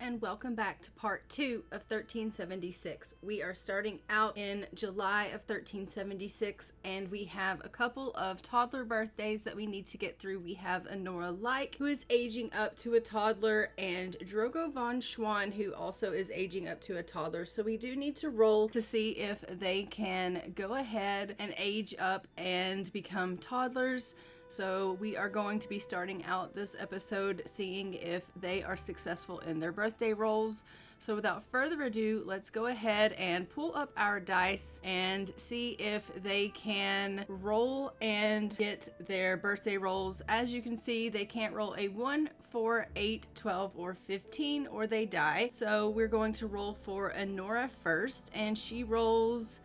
and welcome back to part 2 of 1376. We are starting out in July of 1376 and we have a couple of toddler birthdays that we need to get through. We have Honora Like, who is aging up to a toddler, and Drogo von Schwan, who also is aging up to a toddler. So we do need to roll to see if they can go ahead and age up and become toddlers. So we are going to be starting out this episode seeing if they are successful in their birthday rolls. So without further ado, let's go ahead and pull up our dice and see if they can roll and get their birthday rolls. As you can see, they can't roll a 1, 4, 8, 12, or 15 or they die. So we're going to roll for Honora first, and she rolls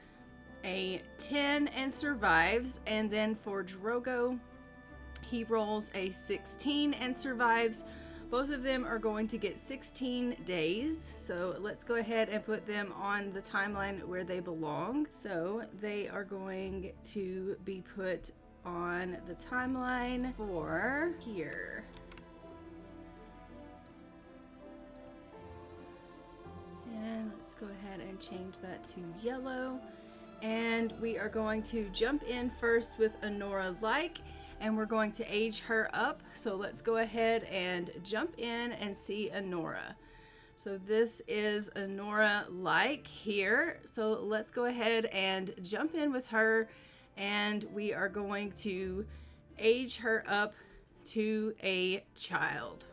a 10 and survives. And then for Drogo, he rolls a 16 and survives. Both of them are going to get 16 days. So let's go ahead and put them on the timeline where they belong. So they are going to be put on the timeline for here. And let's go ahead and change that to yellow. And we are going to jump in first with Honora Like, and we're going to age her up. So let's go ahead and jump in and see Honora. So this is Honora Like here. So let's go ahead and jump in with her, and we are going to age her up to a child.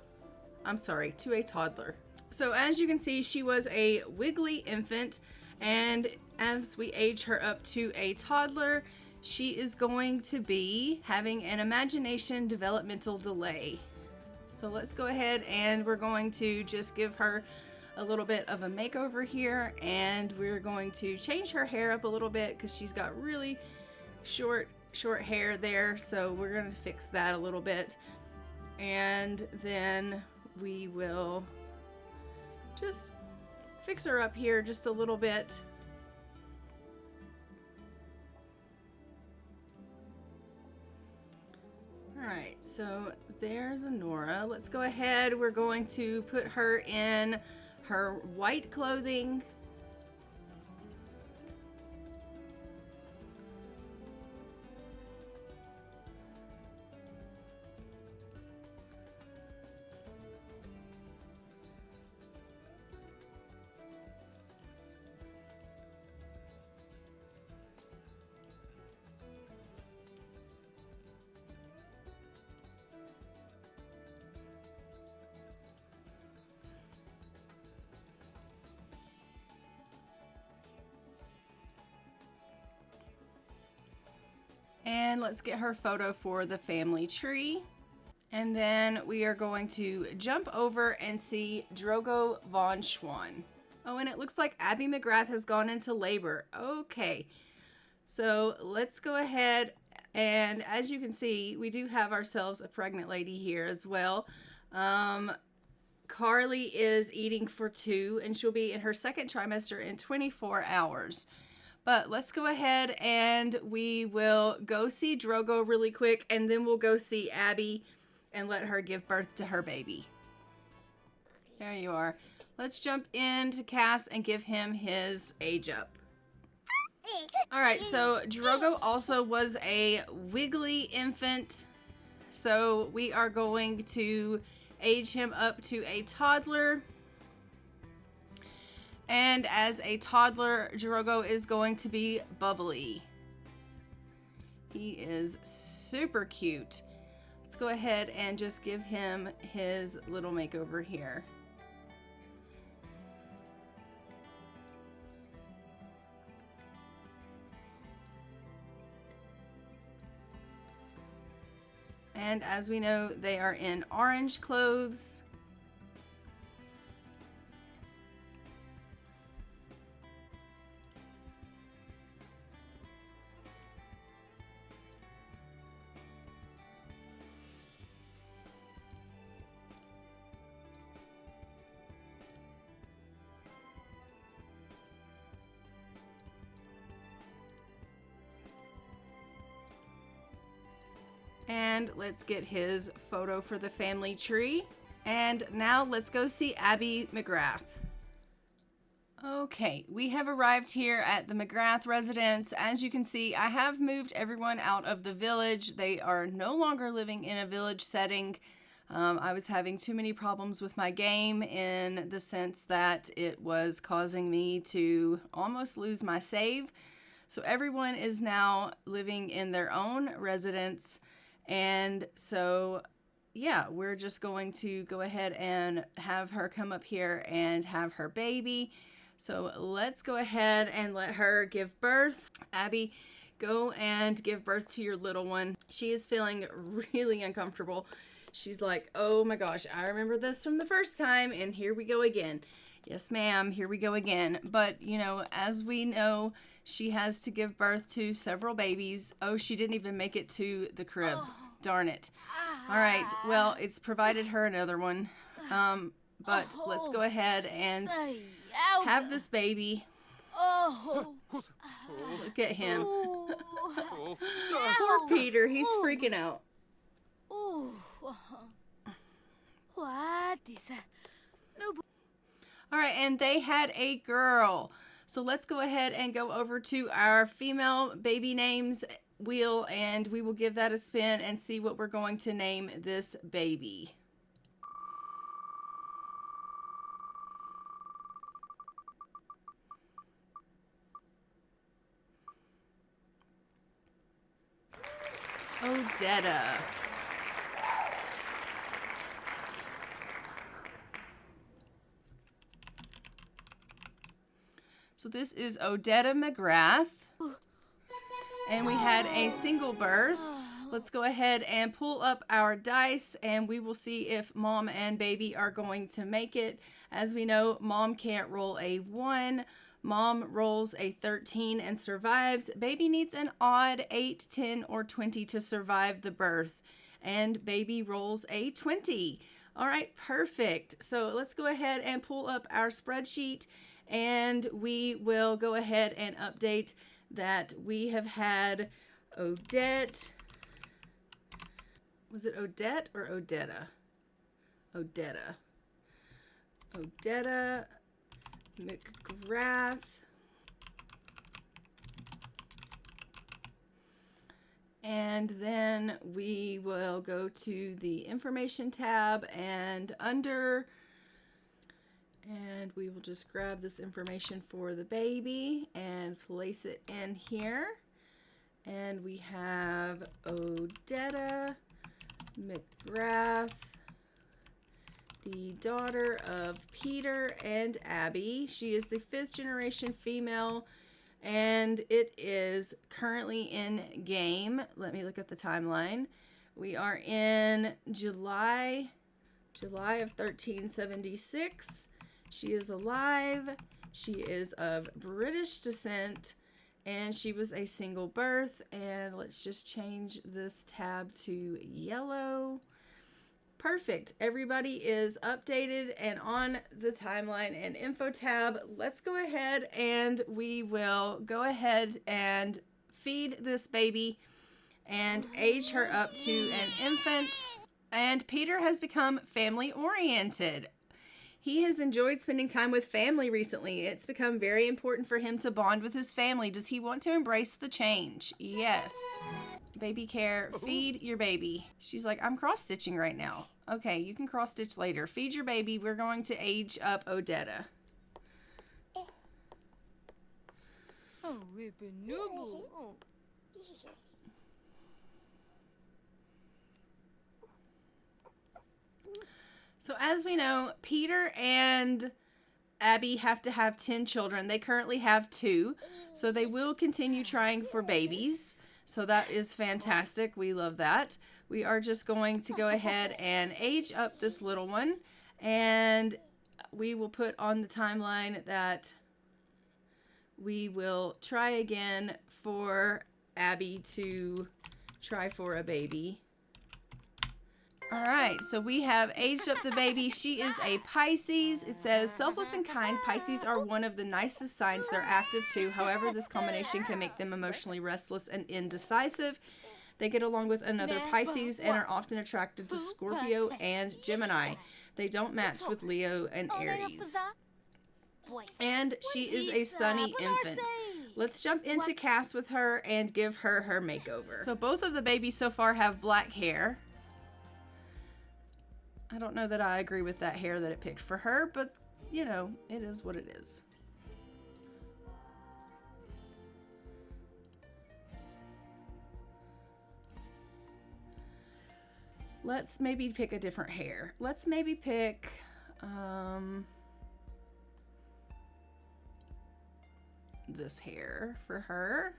I'm sorry, to a toddler. So as you can see, she was a wiggly infant, and as we age her up to a toddler, she is going to be having an imagination developmental delay. So let's go ahead and we're going to just give her a little bit of a makeover here, and we're going to change her hair up a little bit because she's got really short hair there. So we're going to fix that a little bit, and then we will just fix her up here just a little bit. Alright, so there's Honora. Let's go ahead. We're going to put her in her white clothing. And let's get her photo for the family tree. And then we are going to jump over and see Drogo von Schwan. Oh, and it looks like Abby McGrath has gone into labor. Okay, so let's go ahead. And as you can see, we do have ourselves a pregnant lady here as well. Carly is eating for 2, and she'll be in her second trimester in 24 hours. But let's go ahead and we will go see Drogo really quick, and then we'll go see Abby and let her give birth to her baby. There you are. Let's jump into Cass and give him his age up. Alright, so Drogo also was a wiggly infant. So we are going to age him up to a toddler. And as a toddler, Drogo is going to be bubbly. He is super cute. Let's go ahead and just give him his little makeover here. And as we know, they are in orange clothes. And let's get his photo for the family tree. And now let's go see Abby McGrath. Okay, we have arrived here at the McGrath residence. As you can see, I have moved everyone out of the village. They are no longer living in a village setting. I was having too many problems with my game in the sense that it was causing me to almost lose my save. So everyone is now living in their own residence. And so, yeah, we're just going to go ahead and have her come up here and have her baby. So let's go ahead and let her give birth. Abby, go and give birth to your little one. She is feeling really uncomfortable. She's like, oh my gosh, I remember this from the first time, and here we go again. Yes, ma'am, here we go again. But, you know, as we know, she has to give birth to several babies. Oh, she didn't even make it to the crib. Darn it. All right, well, it's provided her another one. But let's go ahead and have this baby. Look at him. Poor Peter, he's freaking out. All right, and they had a girl. So let's go ahead and go over to our female baby names wheel, and we will give that a spin and see what we're going to name this baby. Odetta. So this is Odetta McGrath. And we had a single birth. Let's go ahead and pull up our dice, and we will see if mom and baby are going to make it. As we know, mom can't roll a 1. Mom rolls a 13 and survives. Baby needs an odd 8, 10, or 20 to survive the birth. And baby rolls a 20. All right, perfect. So let's go ahead and pull up our spreadsheet, and we will go ahead and update that we have had Odette. Was it Odette or Odetta? Odetta. Odetta McGrath. And then we will go to the information tab and we will just grab this information for the baby and place it in here. And we have Odetta McGrath, the daughter of Peter and Abby. She is the 5th generation female, and it is currently in game. Let me look at the timeline. We are in July of 1376. She is alive. She is of British descent, and she was a single birth. And let's just change this tab to yellow. Perfect. Everybody is updated and on the timeline and info tab. Let's go ahead and we will go ahead and feed this baby and age her up to an infant. And Peter has become family oriented. He has enjoyed spending time with family recently. It's become very important for him to bond with his family. Does he want to embrace the change? Yes. Baby care, feed your baby. She's like, I'm cross-stitching right now. Okay, you can cross-stitch later. Feed your baby. We're going to age up Odetta. So as we know, Peter and Abby have to have 10 children. They currently have 2, so they will continue trying for babies. So that is fantastic. We love that. We are just going to go ahead and age up this little one, and we will put on the timeline that we will try again for Abby to try for a baby. All right, so we have aged up the baby. She is a Pisces. It says, selfless and kind, Pisces are one of the nicest signs. They're active too. However, this combination can make them emotionally restless and indecisive. They get along with another Pisces and are often attracted to Scorpio and Gemini. They don't match with Leo and Aries. And she is a sunny infant. Let's jump into Cass with her and give her her makeover. So both of the babies so far have black hair. I don't know that I agree with that hair that it picked for her, but you know, it is what it is. Let's maybe pick a different hair. Let's maybe pick this hair for her.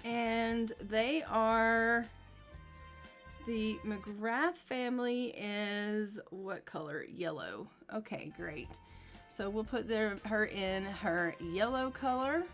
And they are, the McGrath family is what color? Yellow. Okay, great. So we'll put her in her yellow color.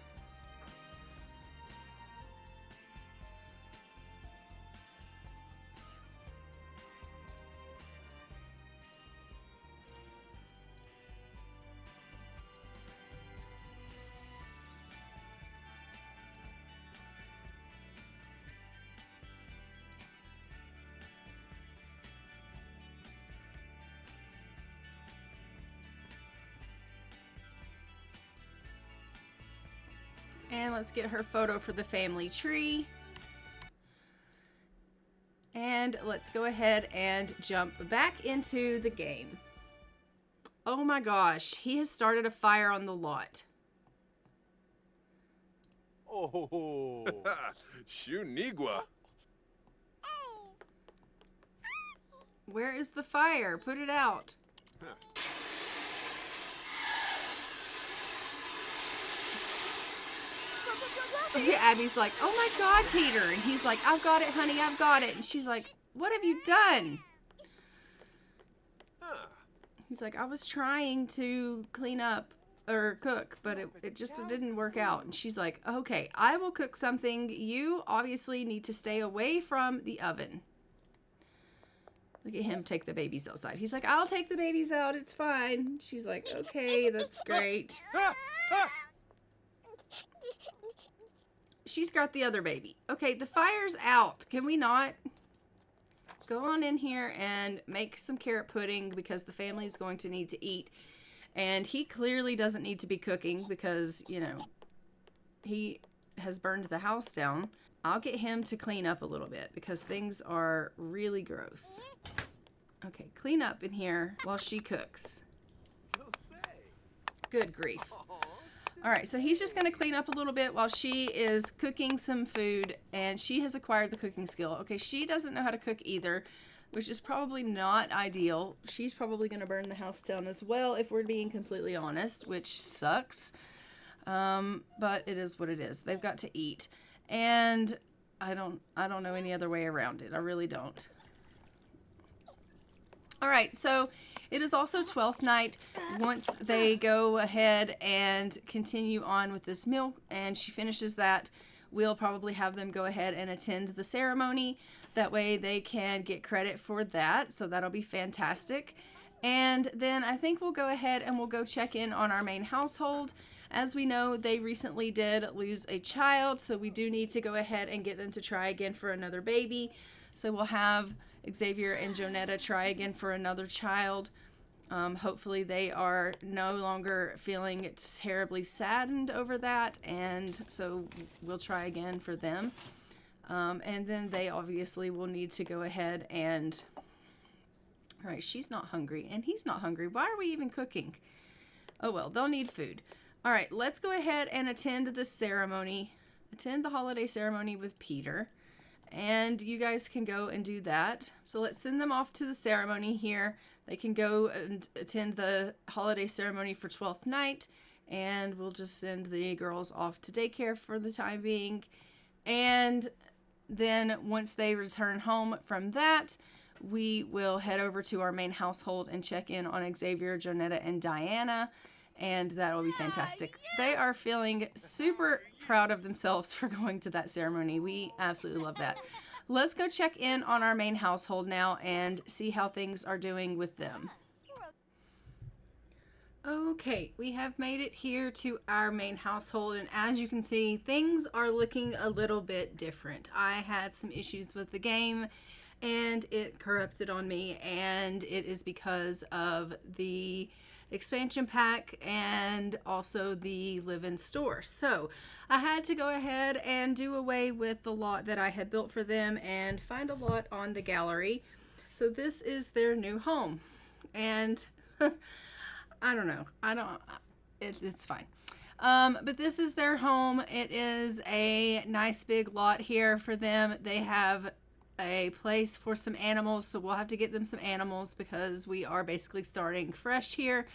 And let's get her photo for the family tree. And let's go ahead and jump back into the game. Oh my gosh, he has started a fire on the lot. Oh, Shunigua. Where is the fire? Put it out. Okay, Abby's like, oh my God, Peter. And he's like, I've got it, honey, I've got it. And she's like, what have you done? He's like, I was trying to clean up or cook, but it just didn't work out. And she's like, okay, I will cook something. You obviously need to stay away from the oven. Look at him take the babies outside. He's like, I'll take the babies out. It's fine. She's like, okay, that's great. She's got the other baby. Okay, the fire's out. Can we not go on in here and make some carrot pudding because the family is going to need to eat. And he clearly doesn't need to be cooking because, you know, he has burned the house down. I'll get him to clean up a little bit because things are really gross. Okay, clean up in here while she cooks. Good grief. All right, so he's just going to clean up a little bit while she is cooking some food, and she has acquired the cooking skill. Okay, she doesn't know how to cook either, which is probably not ideal. She's probably going to burn the house down as well, if we're being completely honest, which sucks. But it is what it is. They've got to eat, and I don't know any other way around it. I really don't. All right, so it is also 12th night. Once they go ahead and continue on with this meal and she finishes that, we'll probably have them go ahead and attend the ceremony. That way they can get credit for that, so that'll be fantastic. And then I think we'll go ahead and we'll go check in on our main household. As we know, they recently did lose a child, so we do need to go ahead and get them to try again for another baby. So we'll have Xavier and Jonetta try again for another child. Hopefully they are no longer feeling terribly saddened over that, and so we'll try again for them. And then they obviously will need to go ahead and... All right, she's not hungry, and he's not hungry. Why are we even cooking? Oh well, they'll need food. All right, let's go ahead and attend the ceremony. Attend the holiday ceremony with Peter. And you guys can go and do that. So let's send them off to the ceremony here. They can go and attend the holiday ceremony for 12th night. And we'll just send the girls off to daycare for the time being. And then once they return home from that, we will head over to our main household and check in on Xavier, Jonetta, and Diana. And that will be fantastic. They are feeling super proud of themselves for going to that ceremony. We absolutely love that. Let's go check in on our main household now and see how things are doing with them. Okay, we have made it here to our main household, and as you can see, things are looking a little bit different. I had some issues with the game and it corrupted on me, and it is because of the expansion pack and also the live-in store. So I had to go ahead and do away with the lot that I had built for them and find a lot on the gallery. So this is their new home, and I don't know. It's fine. But this is their home. It is a nice big lot here for them. They have a place for some animals, so we'll have to get them some animals because we are basically starting fresh here.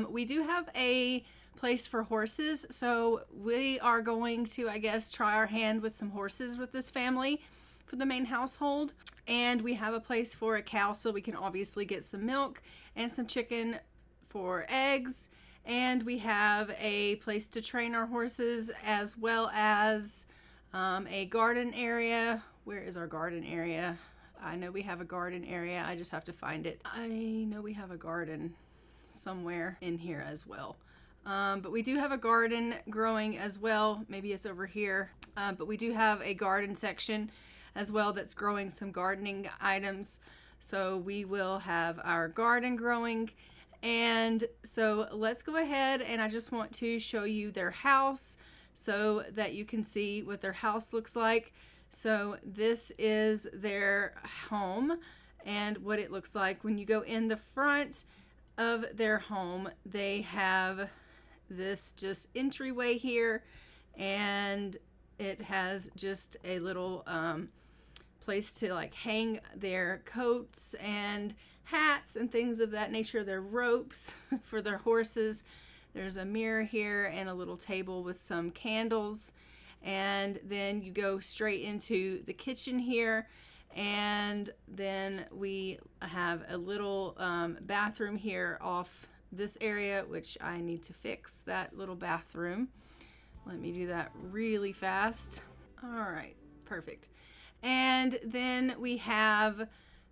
We do have a place for horses, so we are going to, I guess, try our hand with some horses with this family for the main household. And we have a place for a cow, so we can obviously get some milk, and some chicken for eggs. And we have a place to train our horses, as well as a garden area. Where is our garden area? I know we have a garden area. I just have to find it. I know we have a garden somewhere in here as well. But we do have a garden growing as well. Maybe it's over here. But we do have a garden section as well that's growing some gardening items. So we will have our garden growing. And so let's go ahead, and I just want to show you their house so that you can see what their house looks like. So this is their home and what it looks like. When you go in the front of their home, they have this just entryway here, and it has just a little place to like hang their coats and hats and things of that nature, their ropes for their horses. There's a mirror here and a little table with some candles. And then you go straight into the kitchen here, and then we have a little bathroom here off this area, which I need to fix that little bathroom. Let me do that really fast. All right, perfect. And then we have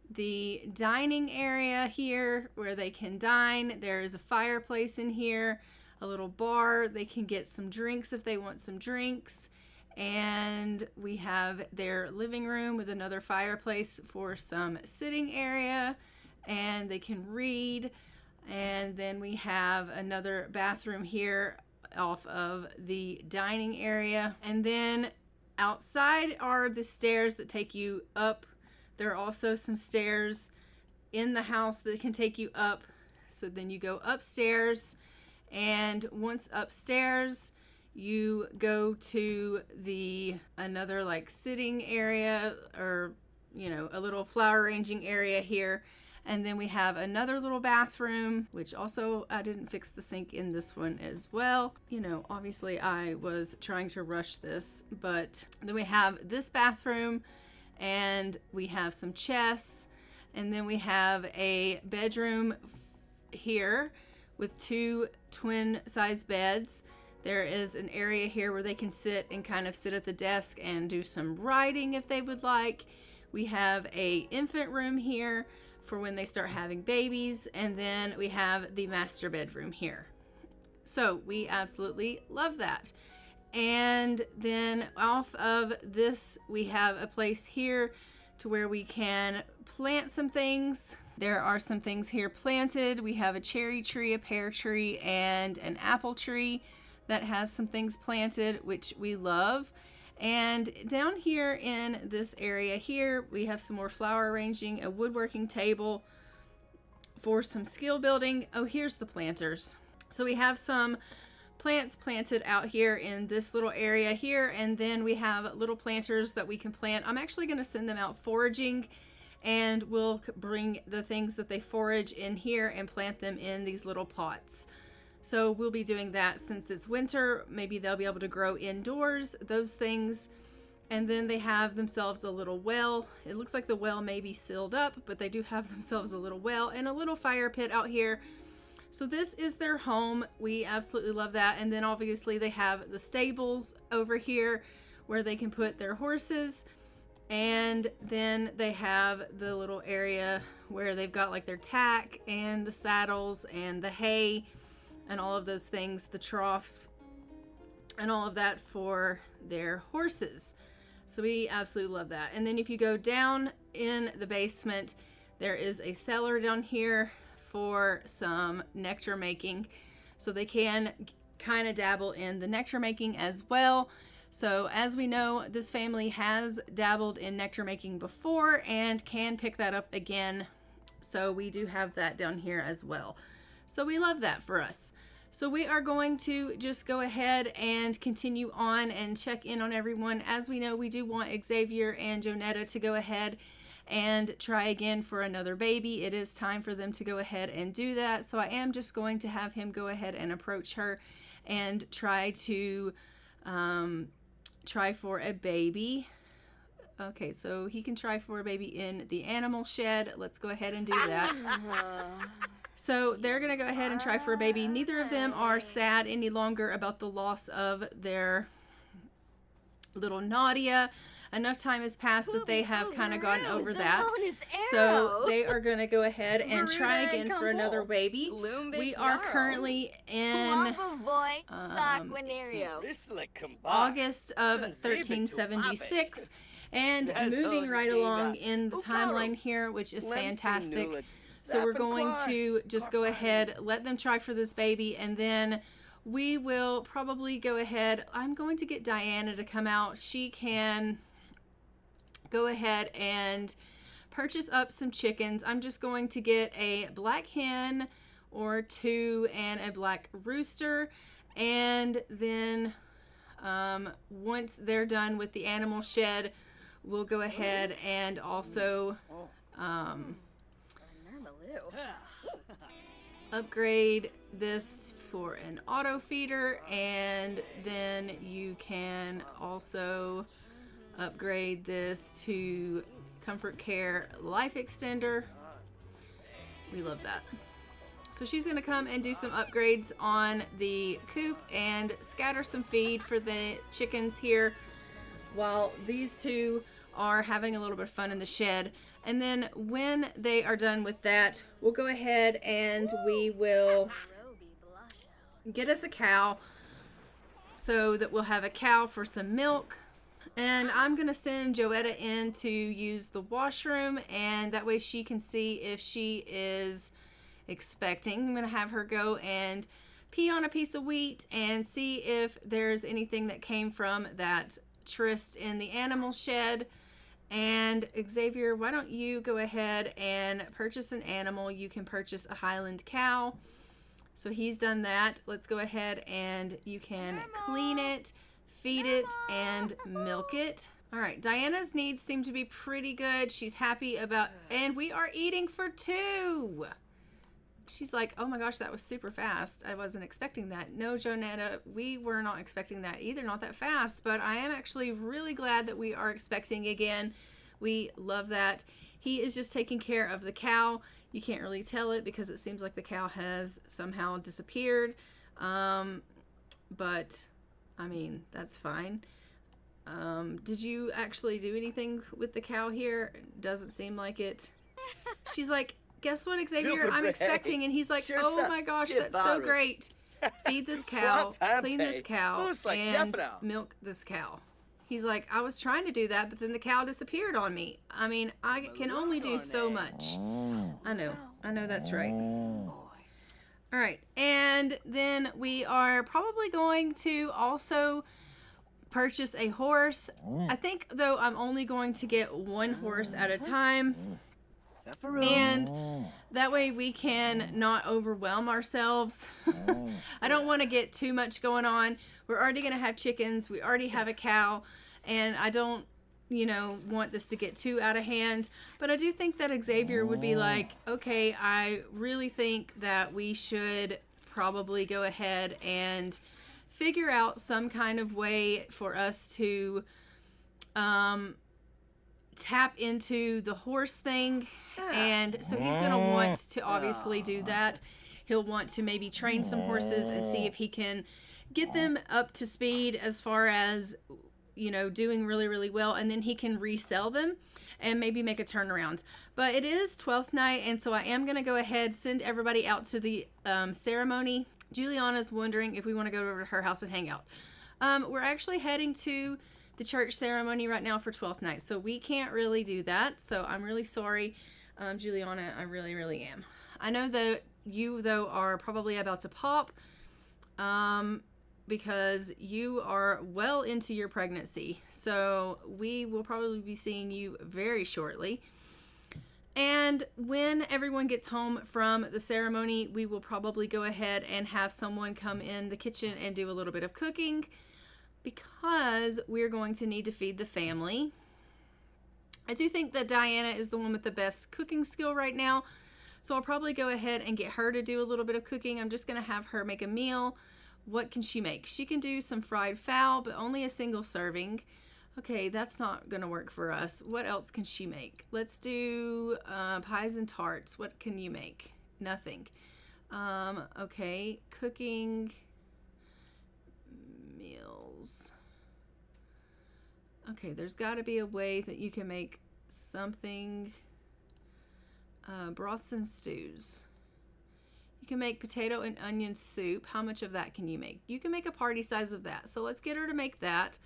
the dining area here where they can dine. There's a fireplace in here, a little bar. They can get some drinks if they want some drinks. And we have their living room with another fireplace for some sitting area, and they can read. And then we have another bathroom here off of the dining area. And then outside are the stairs that take you up. There are also some stairs in the house that can take you up. So then you go upstairs, and once upstairs, you go to another like sitting area, or a little flower arranging area here. And then we have another little bathroom, which also I didn't fix the sink in this one as well. Obviously I was trying to rush this, but then we have this bathroom, and we have some chests, and then we have a bedroom here with 2 twin size beds. There is an area here where they can sit and kind of sit at the desk and do some writing if they would like. We have a infant room here for when they start having babies, and then we have the master bedroom here. So we absolutely love that. And then off of this, we have a place here to where we can plant some things. There are some things here planted. We have a cherry tree, a pear tree, and an apple tree that has some things planted, which we love. And down here in this area here, we have some more flower arranging, a woodworking table for some skill building. Oh, here's the planters. So we have some plants planted out here in this little area here, and then we have little planters that we can plant. I'm actually going to send them out foraging, and we'll bring the things that they forage in here and plant them in these little pots. So we'll be doing that since it's winter. Maybe they'll be able to grow indoors, those things. And then they have themselves a little well. It looks like the well may be sealed up, but they do have themselves a little well and a little fire pit out here. So this is their home. We absolutely love that. And then obviously they have the stables over here where they can put their horses. And then they have the little area where they've got like their tack and the saddles and the hay and all of those things, the troughs and all of that for their horses. So we absolutely love that. And then if you go down in the basement, there is a cellar down here for some nectar making. So they can kind of dabble in the nectar making as well. So as we know, this family has dabbled in nectar making before and can pick that up again. So we do have that down here as well. So we love that for us. So we are going to just go ahead and continue on and check in on everyone. As we know, we do want Xavier and Jonetta to go ahead and try again for another baby. It is time for them to go ahead and do that. So I am just going to have him go ahead and approach her and try for a baby. Okay, so he can try for a baby in the animal shed. Let's go ahead and do that. So they're going to go ahead and try for a baby. Neither of them are sad any longer about the loss of their little Nadia. Enough time has passed that they have kind of gotten over that. So they are going to go ahead and try again for another baby. We are currently in August of 1376 and moving right along in the timeline here, which is fantastic. So we're going to just go ahead, let them try for this baby, and then we will probably go ahead. I'm going to get Diana to come out. She can go ahead and purchase up some chickens. I'm just going to get a black hen or two and a black rooster, and then once they're done with the animal shed, we'll go ahead and also upgrade this for an auto feeder, and then you can also upgrade this to Comfort Care Life Extender. We love that. So she's going to come and do some upgrades on the coop and scatter some feed for the chickens here while these two are having a little bit of fun in the shed. And then when they are done with that, we'll go ahead and we will get us a cow so that we'll have a cow for some milk. And I'm going to send Joetta in to use the washroom, and that way she can see if she is expecting. I'm going to have her go and pee on a piece of wheat and see if there's anything that came from that tryst in the animal shed. And Xavier, why don't you go ahead and purchase an animal? You can purchase a Highland cow. So he's done that. Let's go ahead and you can clean it, feed it, and milk it. All right, Diana's needs seem to be pretty good. She's happy about, and we are eating for two. She's like, oh my gosh, that was super fast. I wasn't expecting that. No, Jonetta, we were not expecting that either, not that fast, but I am actually really glad that we are expecting again. We love that. He is just taking care of the cow. You can't really tell it because it seems like the cow has somehow disappeared. But, I mean, that's fine. Did you actually do anything with the cow here? Doesn't seem like it. She's like, guess what, Xavier? I'm expecting. And he's like, oh my gosh, that's so great. Feed this cow, clean this cow, and milk this cow. He's like, I was trying to do that, but then the cow disappeared on me. I mean, I can only do so much. I know that's right. All right, and then we are probably going to also purchase a horse. I think, though, I'm only going to get one horse at a time. And that way we can not overwhelm ourselves. I don't want to get too much going on. We're already going to have chickens. We already have a cow. And I don't, want this to get too out of hand. But I do think that Xavier would be like, okay, I really think that we should probably go ahead and figure out some kind of way for us to tap into the horse thing. And so he's going to want to obviously do that. He'll want to maybe train some horses and see if he can get them up to speed as far as, doing really, really well. And then he can resell them and maybe make a turnaround. But it is 12th night, and so I am going to go ahead, send everybody out to the ceremony. Juliana's wondering if we want to go over to her house and hang out. We're actually heading to the church ceremony right now for 12th night, so we can't really do that. So I'm really sorry, Juliana. I really, really am. I know that you, though, are probably about to pop because you are well into your pregnancy. So we will probably be seeing you very shortly. And when everyone gets home from the ceremony, we will probably go ahead and have someone come in the kitchen and do a little bit of cooking because we're going to need to feed the family. I do think that Diana is the one with the best cooking skill right now, so I'll probably go ahead and get her to do a little bit of cooking. I'm just going to have her make a meal. What can she make? She can do some fried fowl, but only a single serving. Okay, that's not going to work for us. What else can she make? Let's do pies and tarts. What can you make? Nothing. Okay, cooking meals. Okay, there's got to be a way that you can make something. Broths and stews. You can make potato and onion soup. How much of that can you make? You can make a party size of that. So let's get her to make that.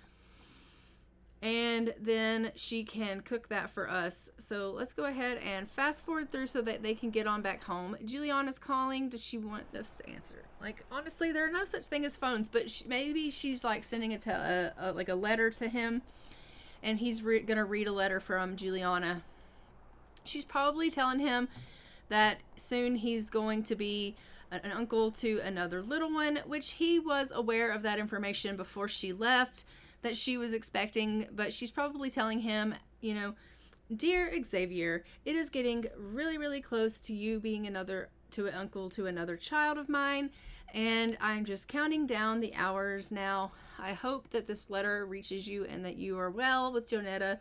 And then she can cook that for us. So let's go ahead and fast forward through so that they can get on back home. Juliana's calling. Does she want us to answer? Like, honestly, there are no such thing as phones, but maybe she's like sending a letter to him, and he's gonna read a letter from Juliana. She's probably telling him that soon he's going to be an uncle to another little one, which he was aware of that information before she left, that she was expecting, but she's probably telling him, you know, dear Xavier, it is getting really, really close to you being an uncle to another child of mine, and I'm just counting down the hours now. I hope that this letter reaches you and that you are well with Jonetta,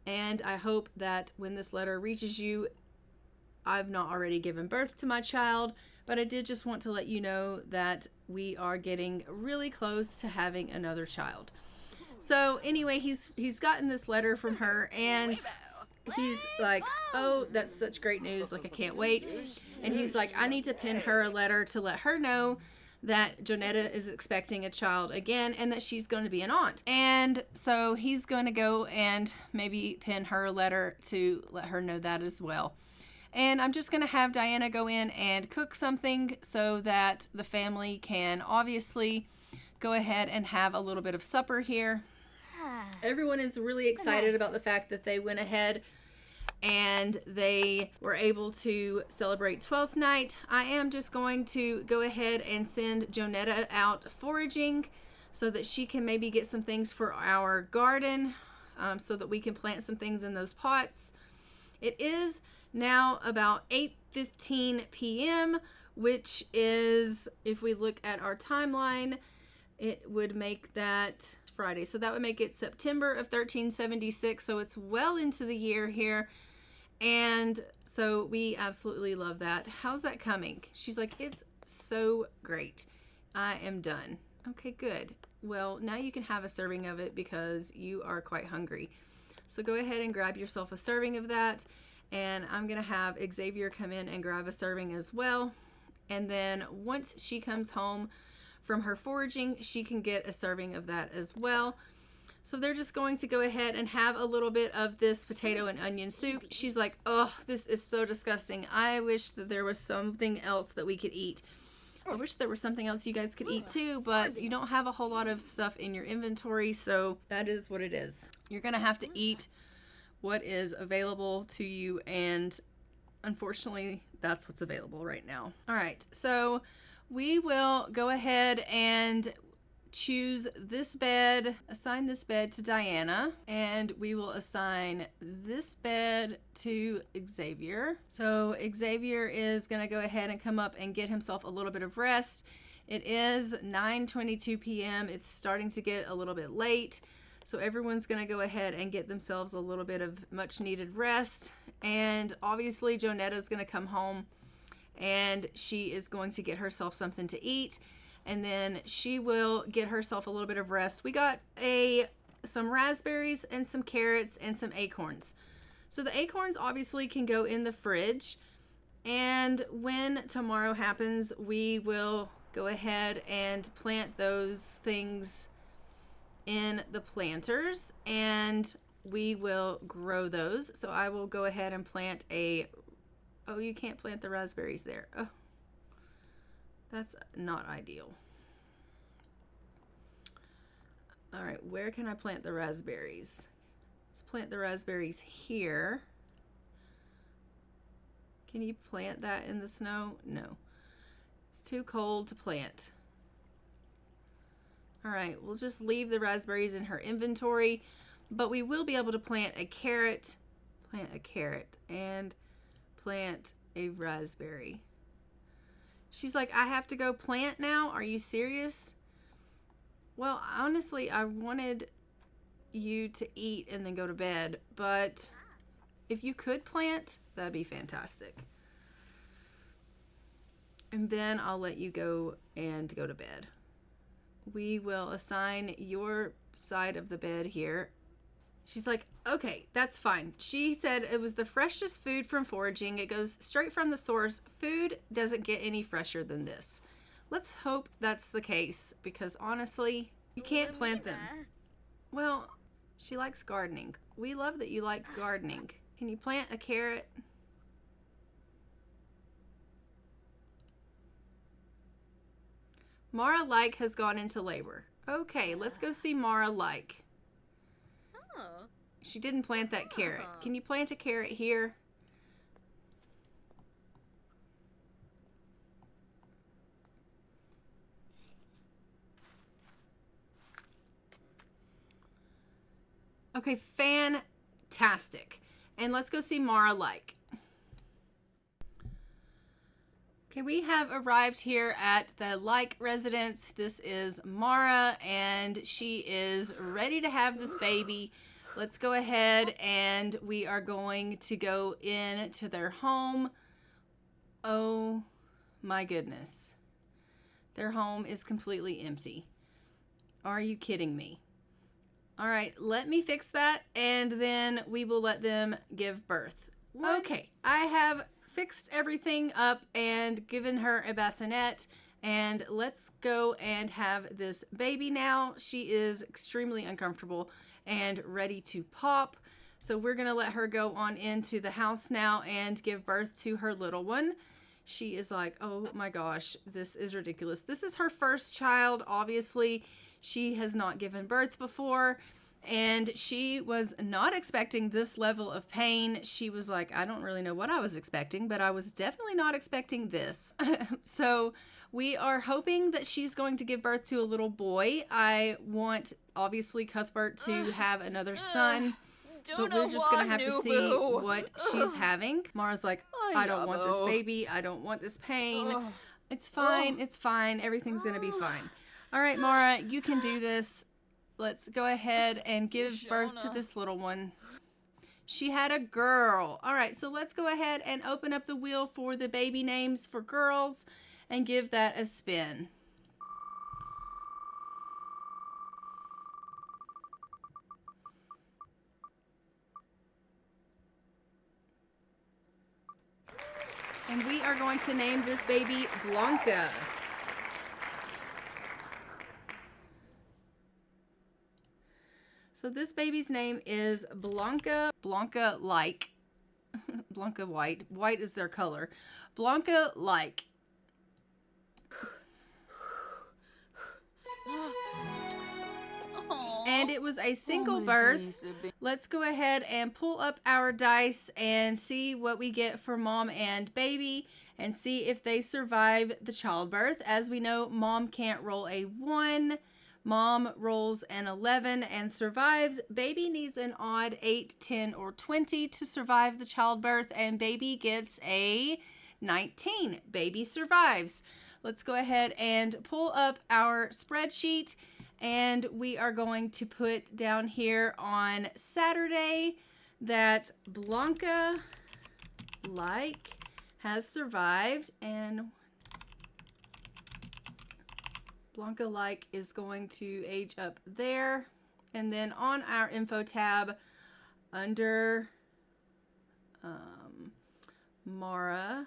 and I hope that when this letter reaches you, I've not already given birth to my child, but I did just want to let you know that we are getting really close to having another child. So anyway, he's gotten this letter from her, and he's like, oh, that's such great news. Like, I can't wait. And he's like, I need to pen her a letter to let her know that Jonetta is expecting a child again and that she's going to be an aunt. And so he's going to go and maybe pen her a letter to let her know that as well. And I'm just going to have Diana go in and cook something so that the family can obviously go ahead and have a little bit of supper here. Everyone is really excited about the fact that they went ahead and they were able to celebrate 12th night. I am just going to go ahead and send Jonetta out foraging so that she can maybe get some things for our garden, so that we can plant some things in those pots. It is now about 8:15 p.m., which is, if we look at our timeline, it would make that Friday. So that would make it September of 1376. So it's well into the year here. And so we absolutely love that. How's that coming? She's like, it's so great. I am done. Okay, good. Well, now you can have a serving of it because you are quite hungry. So go ahead and grab yourself a serving of that. And I'm going to have Xavier come in and grab a serving as well. And then once she comes home from her foraging, she can get a serving of that as well. So they're just going to go ahead and have a little bit of this potato and onion soup. She's like, oh, this is so disgusting. I wish that there was something else that we could eat. I wish there was something else you guys could eat too, but you don't have a whole lot of stuff in your inventory, so that is what it is. You're going to have to eat what is available to you, and unfortunately, that's what's available right now. All right, so we will go ahead and choose this bed, assign this bed to Diana, and we will assign this bed to Xavier. So Xavier is going to go ahead and come up and get himself a little bit of rest. It is 9:22 p.m. It's starting to get a little bit late. So everyone's going to go ahead and get themselves a little bit of much needed rest. And obviously Jonetta's going to come home and she is going to get herself something to eat. And then she will get herself a little bit of rest. We got some raspberries and some carrots and some acorns. So the acorns obviously can go in the fridge. And when tomorrow happens, we will go ahead and plant those things in the planters, and we will grow those. So I will go ahead and plant a... Oh, you can't plant the raspberries there. Oh, that's not ideal. All right, where can I plant the raspberries? Let's plant the raspberries here. Can you plant that in the snow? No. It's too cold to plant. All right, we'll just leave the raspberries in her inventory, but we will be able to plant a carrot, and plant a raspberry. She's like, I have to go plant now? Are you serious? Well, honestly, I wanted you to eat and then go to bed, but if you could plant, that'd be fantastic. And then I'll let you go and go to bed. We will assign your side of the bed here. She's like, okay, that's fine. She said it was the freshest food from foraging. It goes straight from the source. Food doesn't get any fresher than this. Let's hope that's the case, because honestly, you can't plant them. Well, she likes gardening. We love that you like gardening. Can you plant a carrot? Mara Like has gone into labor. Okay, let's go see Mara Like. Oh. She didn't plant that carrot. Can you plant a carrot here? Okay, fantastic. And let's go see Mara Like. Okay, we have arrived here at the Like residence. This is Mara, and she is ready to have this baby. Let's go ahead, and we are going to go into their home. Oh my goodness. Their home is completely empty. Are you kidding me? All right, let me fix that, and then we will let them give birth. Okay, I have fixed everything up and given her a bassinet, and let's go and have this baby now. She is extremely uncomfortable and ready to pop. So we're gonna let her go on into the house now and give birth to her little one. She is like, oh my gosh, this is ridiculous. This is her first child. Obviously, she has not given birth before, and she was not expecting this level of pain. She was like, I don't really know what I was expecting, but I was definitely not expecting this. So we are hoping that she's going to give birth to a little boy. I want, obviously, Cuthbert to have another son, but we're just going to have to see what she's having. Mara's like, I don't want this baby. I don't want this pain. It's fine. It's fine. Everything's going to be fine. All right, Mara, you can do this. Let's go ahead and give birth to this little one. She had a girl. All right, so let's go ahead and open up the wheel for the baby names for girls and give that a spin. And we are going to name this baby Blanca. So this baby's name is Blanca. Blanca Like. Blanca White. White is their color. Blanca Like. And it was a single birth. Let's go ahead and pull up our dice and see what we get for mom and baby and see if they survive the childbirth. As we know, mom can't roll a 1. Mom rolls an 11 and survives. Baby needs an odd 8, 10, or 20 to survive the childbirth, and baby gets a 19. Baby survives. Let's go ahead and pull up our spreadsheet, and we are going to put down here on Saturday that Blanca Like has survived, and Blanca Like is going to age up there. And then on our info tab under Mara,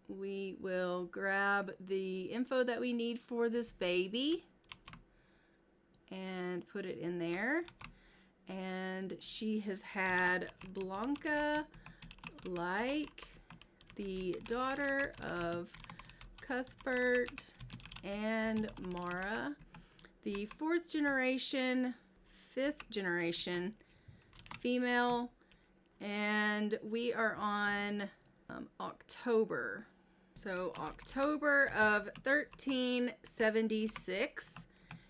we will grab the info that we need for this baby and put it in there. And she has had Blanca, like the daughter of Cuthbert and Mara, the 4th generation, 5th generation female, and we are on October. So October of 1376.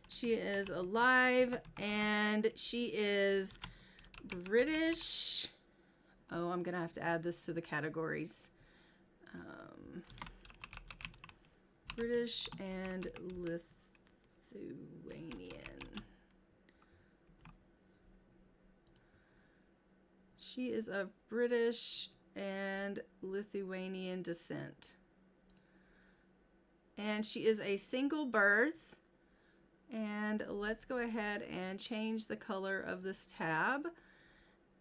She is alive and she is British. Oh, I'm gonna have to add this to the categories. British and Lithuanian. She is of British and Lithuanian descent. And she is a single birth. And let's go ahead and change the color of this tab.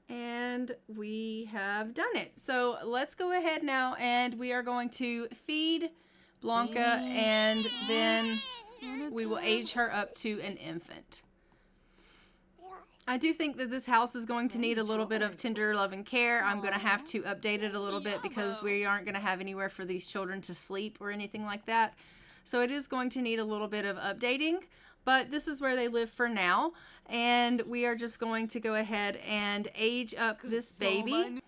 And we have done it. So let's go ahead now and we are going to feed Blanca and then we will age her up to an infant. I do think that this house is going to need a little bit of tender love and care. I'm going to have to update it a little bit because we aren't going to have anywhere for these children to sleep or anything like that. So it is going to need a little bit of updating, but this is where they live for now. And we are just going to go ahead and age up this baby.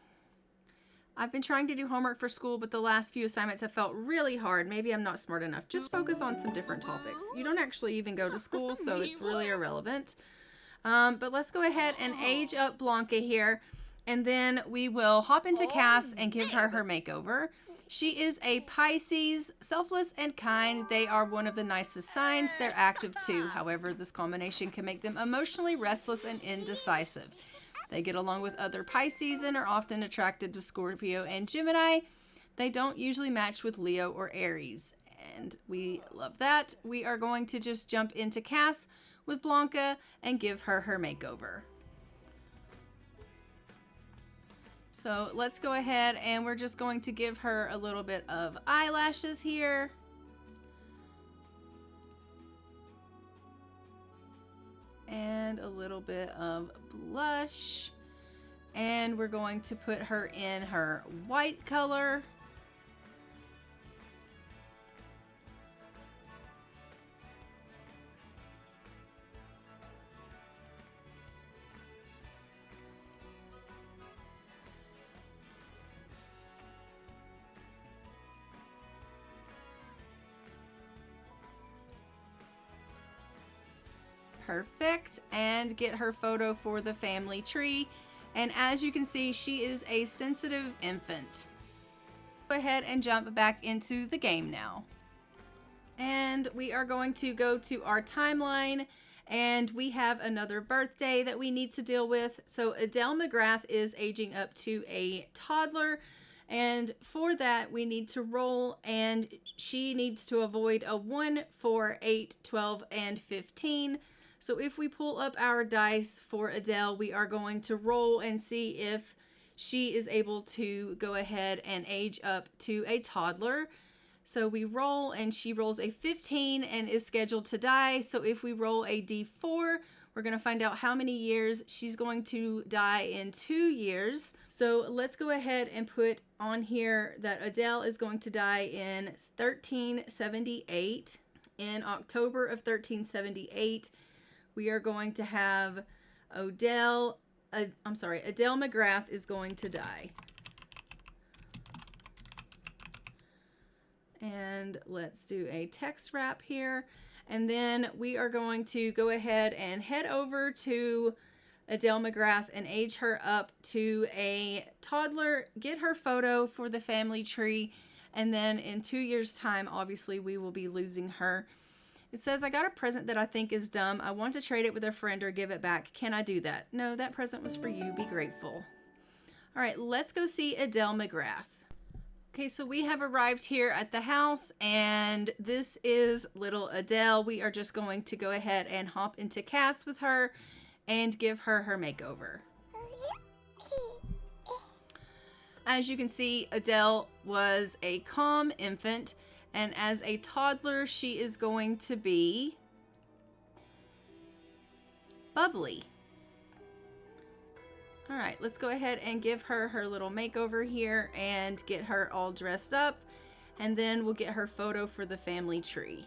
I've been trying to do homework for school, but the last few assignments have felt really hard. Maybe I'm not smart enough. Just focus on some different topics. You don't actually even go to school, so it's really irrelevant. But let's go ahead and age up Blanca here, and then we will hop into Cass and give her her makeover. She is a Pisces, selfless and kind. They are one of the nicest signs. They're active too. However, this combination can make them emotionally restless and indecisive. They get along with other Pisces and are often attracted to Scorpio and Gemini. They don't usually match with Leo or Aries, and we love that. We are going to just jump into Cass with Blanca and give her her makeover. So let's go ahead and we're just going to give her a little bit of eyelashes here. And a little bit of blush. And we're going to put her in her white color. Perfect. And get her photo for the family tree. And as you can see, she is a sensitive infant. Go ahead and jump back into the game now. And we are going to go to our timeline, and we have another birthday that we need to deal with. So Adele McGrath is aging up to a toddler, and for that we need to roll, and she needs to avoid a 1, 4, 8, 12, and 15. So if we pull up our dice for Adele, we are going to roll and see if she is able to go ahead and age up to a toddler. So we roll and she rolls a 15 and is scheduled to die. So if we roll a d4, we're going to find out how many years she's going to die in 2 years. So let's go ahead and put on here that Adele is going to die in 1378. In October of 1378, we are going to have Adele McGrath is going to die. And let's do a text wrap here. And then we are going to go ahead and head over to Adele McGrath and age her up to a toddler, get her photo for the family tree, and then in 2 years' time, obviously, we will be losing her. It says, I got a present that I think is dumb. I want to trade it with a friend or give it back. Can I do that? No, that present was for you. Be grateful. All right, let's go see Adele McGrath. Okay, so we have arrived here at the house, and this is little Adele. We are just going to go ahead and hop into Cass with her and give her her makeover. As you can see, Adele was a calm infant, and as a toddler, she is going to be bubbly. All right, let's go ahead and give her her little makeover here and get her all dressed up, and then we'll get her photo for the family tree.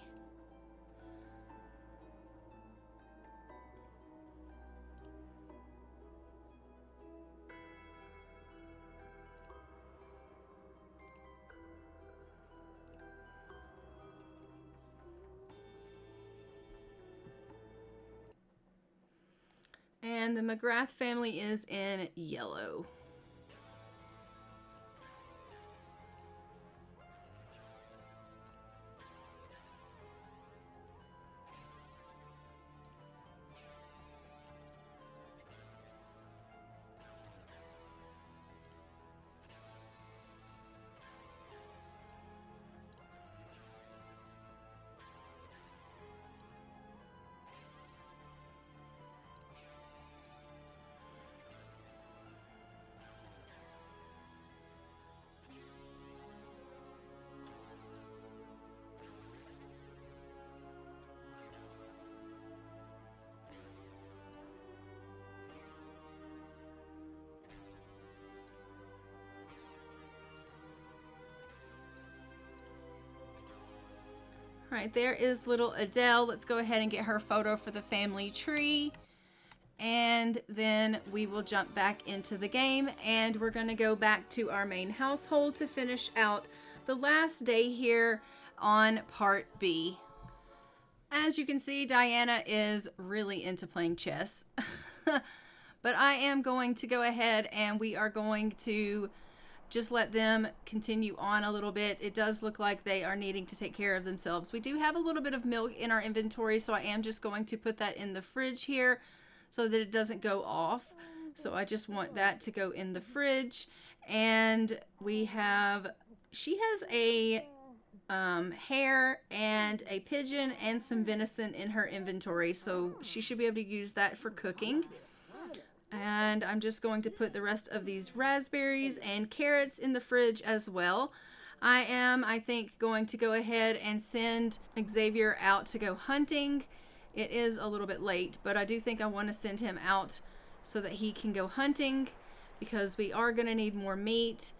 And the McGrath family is in yellow. All right, there is little Adele. Let's go ahead and get her photo for the family tree. And then we will jump back into the game, and we're going to go back to our main household to finish out the last day here on part B. As you can see, Diana is really into playing chess. But I am going to go ahead and we are going to just let them continue on a little bit. It does look like they are needing to take care of themselves. We do have a little bit of milk in our inventory, so I am just going to put that in the fridge here so that it doesn't go off. So I just want that to go in the fridge. And we have, she has a hare and a pigeon and some venison in her inventory, so she should be able to use that for cooking. And I'm just going to put the rest of these raspberries and carrots in the fridge as well. I think, going to go ahead and send Xavier out to go hunting. It is a little bit late, but I do think I want to send him out so that he can go hunting, because we are going to need more meat,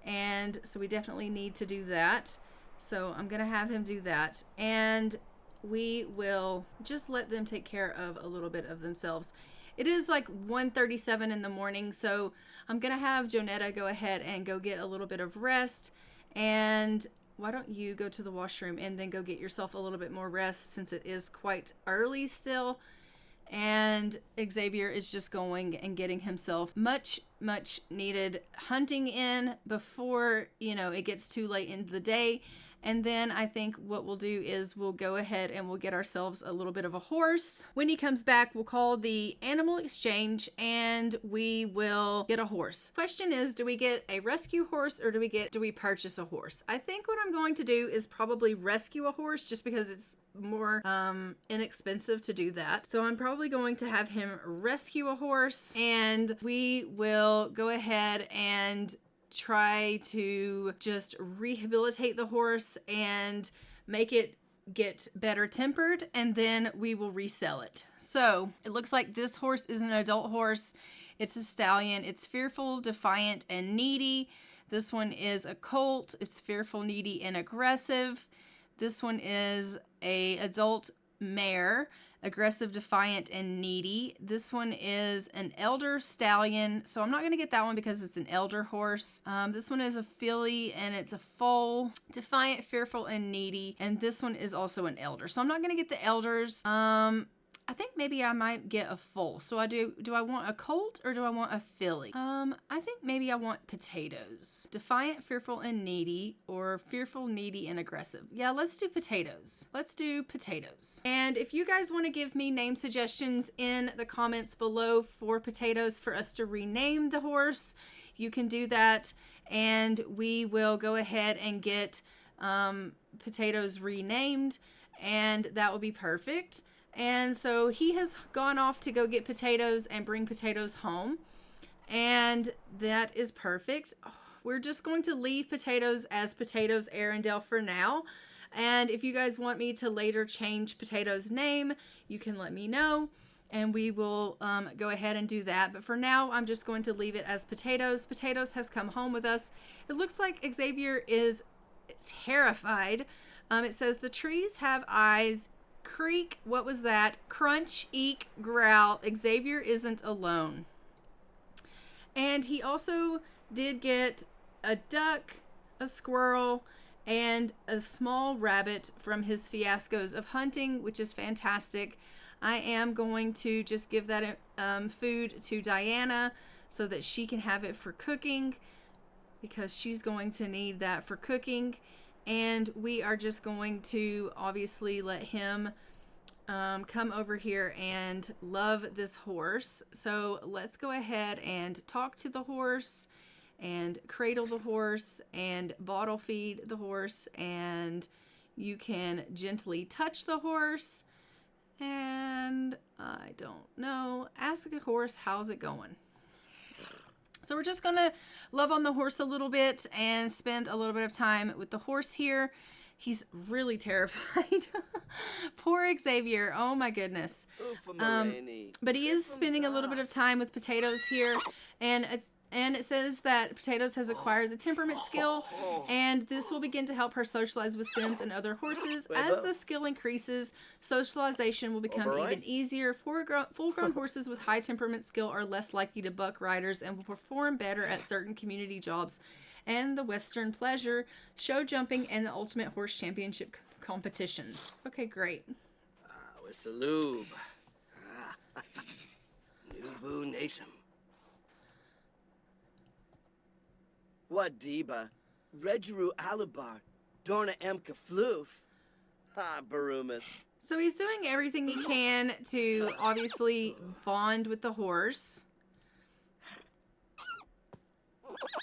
and so we definitely need to do that. So I'm going to have him do that, and we will just let them take care of a little bit of themselves. It is like 1:37 in the morning, so I'm going to have Jonetta go ahead and go get a little bit of rest. And why don't you go to the washroom and then go get yourself a little bit more rest, since it is quite early still. And Xavier is just going and getting himself much needed hunting in before, you know, it gets too late into the day. And then I think what we'll do is we'll go ahead and we'll get ourselves a little bit of a horse. When he comes back, we'll call the animal exchange and we will get a horse. Question is, do we get a rescue horse or do we purchase a horse? I think what I'm going to do is probably rescue a horse, just because it's more inexpensive to do that. So I'm probably going to have him rescue a horse, and we will go ahead and try to just rehabilitate the horse and make it get better tempered, and then we will resell it. So it looks like this horse is an adult horse. It's a stallion. It's fearful, defiant, and needy. This one is a colt. It's fearful, needy, and aggressive. This one is a adult mare, aggressive, defiant, and needy. This one is an elder stallion, so I'm not going to get that one because it's an elder horse. This one is a filly and it's a foal, defiant, fearful, and needy. And this one is also an elder, so I'm not going to get the elders. I think maybe I might get a foal. So do I want a colt or do I want a filly? I think maybe I want potatoes. Defiant, fearful, and needy, or fearful, needy, and aggressive. Yeah, let's do potatoes. Let's do potatoes. And if you guys want to give me name suggestions in the comments below for potatoes for us to rename the horse, you can do that. And we will go ahead and get potatoes renamed, and that will be perfect. And so he has gone off to go get potatoes and bring potatoes home. And that is perfect. Oh, we're just going to leave Potatoes as Potatoes Arendelle for now. And if you guys want me to later change Potatoes' name, you can let me know. And we will go ahead and do that. But for now, I'm just going to leave it as Potatoes. Potatoes has come home with us. It looks like Xavier is terrified. It says the trees have eyes. Creak, what was that? Crunch, eek, growl. Xavier isn't alone. And he also did get a duck, a squirrel, and a small rabbit from his fiascos of hunting, which is fantastic. I am going to just give that food to Diana so that she can have it for cooking, because she's going to need that for cooking. And we are just going to obviously let him come over here and love this horse. So let's go ahead and talk to the horse and cradle the horse and bottle feed the horse, and you can gently touch the horse, and I don't know, ask the horse how's it going. So we're just gonna love on the horse a little bit and spend a little bit of time with the horse here. He's really terrified. Poor Xavier. Oh my goodness. But he is spending a little bit of time with Potatoes here, and it says that Potatoes has acquired the temperament skill, and this will begin to help her socialize with Sims and other horses. As the skill increases, socialization will become even easier. Full-grown horses with high temperament skill are less likely to buck riders and will perform better at certain community jobs and the Western Pleasure, show jumping, and the Ultimate Horse Championship competitions. Okay, great. What's the lube? Nubu Nasum. What Deba? Regru Alabar. Dorna Emka Floof. Barumas. So he's doing everything he can to obviously bond with the horse.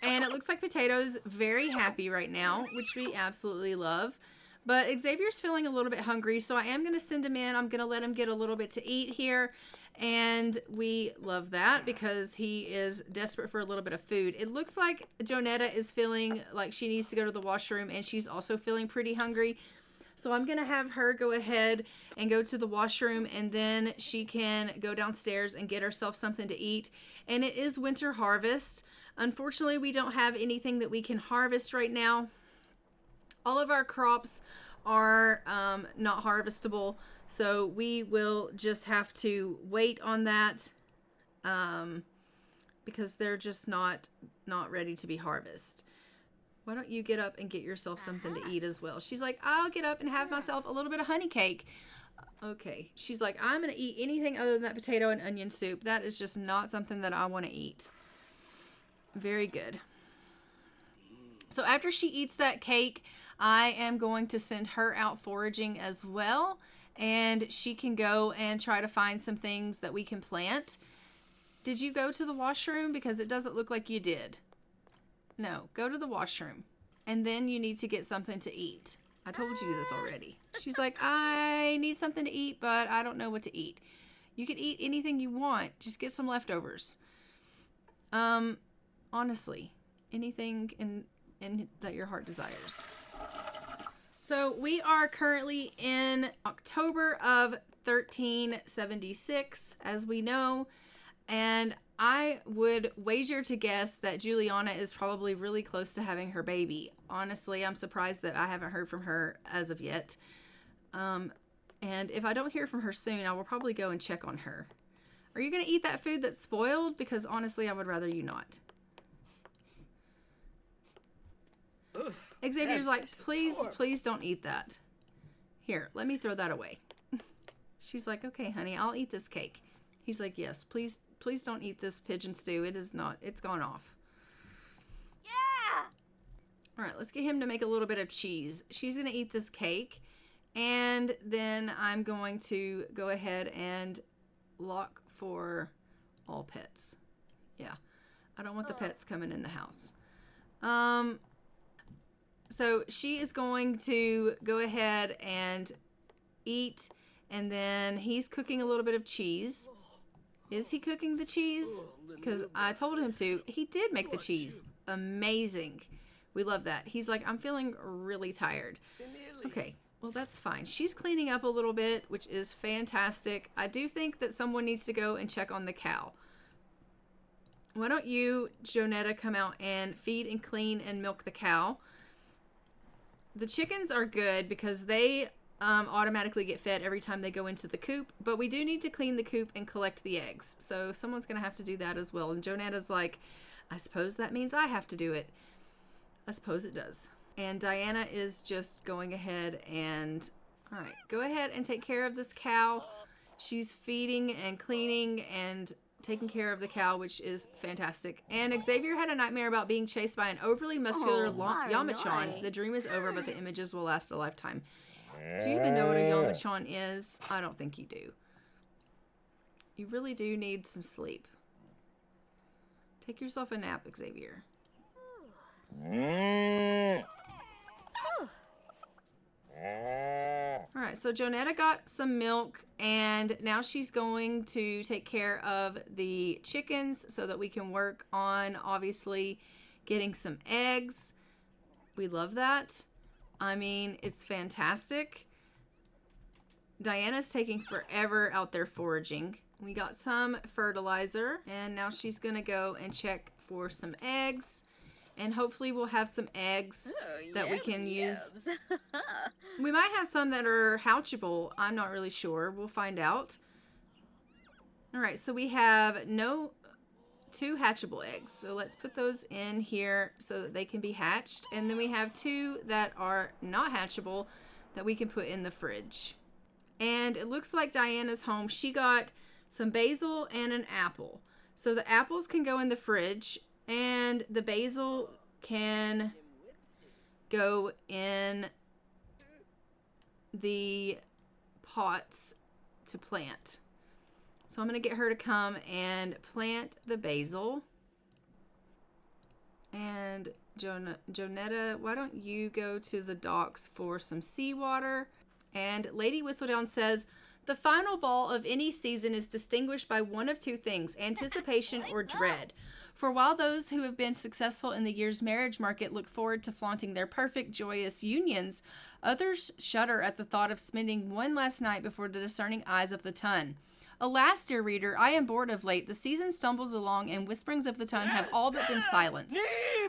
And it looks like Potatoes very happy right now, which we absolutely love. But Xavier's feeling a little bit hungry, so I am going to send him in. I'm going to let him get a little bit to eat here. And we love that because he is desperate for a little bit of food. It looks like Jonetta is feeling like she needs to go to the washroom, and she's also feeling pretty hungry. So I'm going to have her go ahead and go to the washroom, and then she can go downstairs and get herself something to eat. And it is winter harvest. Unfortunately, we don't have anything that we can harvest right now. All of our crops are not harvestable, so we will just have to wait on that because they're just not ready to be harvested. Why don't you get up and get yourself something to eat as well? She's like, I'll get up and have myself a little bit of honey cake. Okay. She's like, I'm going to eat anything other than that potato and onion soup. That is just not something that I want to eat. Very good. So after she eats that cake, I am going to send her out foraging as well. And she can go and try to find some things that we can plant. Did you go to the washroom? Because it doesn't look like you did. No, go to the washroom. And then you need to get something to eat. I told you this already. She's like, I need something to eat, but I don't know what to eat. You can eat anything you want. Just get some leftovers. Honestly, anything in that your heart desires. So we are currently in October of 1376, as we know, and I would wager to guess that Juliana is probably really close to having her baby. Honestly, I'm surprised that I haven't heard from her as of yet. And if I don't hear from her soon, I will probably go and check on her. Are you going to eat that food that's spoiled? Because honestly, I would rather you not. Xavier's like, please don't eat that. Here, let me throw that away. She's like, okay, honey, I'll eat this cake. He's like, yes, please don't eat this pigeon stew. It's gone off. Yeah! All right, let's get him to make a little bit of cheese. She's going to eat this cake, and then I'm going to go ahead and lock for all pets. Yeah, I don't want the pets coming in the house. So she is going to go ahead and eat, and then he's cooking a little bit of cheese. Is he cooking the cheese? Because I told him to. He did make the cheese. amazing. We love that. He's like, I'm feeling really tired. Okay, well, that's fine. She's cleaning up a little bit, which is fantastic. I do think that someone needs to go and check on the cow. Why don't you, Jonetta, come out and feed and clean and milk the cow? The chickens are good because they automatically get fed every time they go into the coop, but we do need to clean the coop and collect the eggs. So someone's going to have to do that as well. And Jonetta's like, I suppose that means I have to do it. I suppose it does. And Diana is just going ahead and, all right, go ahead and take care of this cow. She's feeding and cleaning and taking care of the cow, which is fantastic. And Xavier had a nightmare about being chased by an overly muscular Yamachan. The dream is over, but the images will last a lifetime. Do you even know what a Yamachan is? I don't think you do. You really do need some sleep. Take yourself a nap, Xavier. All right, so Jonetta got some milk, and now she's going to take care of the chickens so that we can work on, obviously, getting some eggs. We love that. I mean, it's fantastic. Diana's taking forever out there foraging. We got some fertilizer, and now she's going to go and check for some eggs. And hopefully we'll have some eggs that we can use. We might have some that are hatchable. I'm not really sure. We'll find out. All right, so we have 2 hatchable eggs. So let's put those in here so that they can be hatched. And then we have 2 that are not hatchable that we can put in the fridge. And it looks like Diana's home. She got some basil and an apple. So the apples can go in the fridge. And the basil can go in the pots to plant. So I'm going to get her to come and plant the basil. And Jonetta, why don't you go to the docks for some seawater? And Lady Whistledown says, the final ball of any season is distinguished by one of 2 things, anticipation or dread. For while those who have been successful in the year's marriage market look forward to flaunting their perfect, joyous unions, others shudder at the thought of spending one last night before the discerning eyes of the Tun. Alas, dear reader, I am bored of late. The season stumbles along, and whisperings of the Tun have all but been silenced.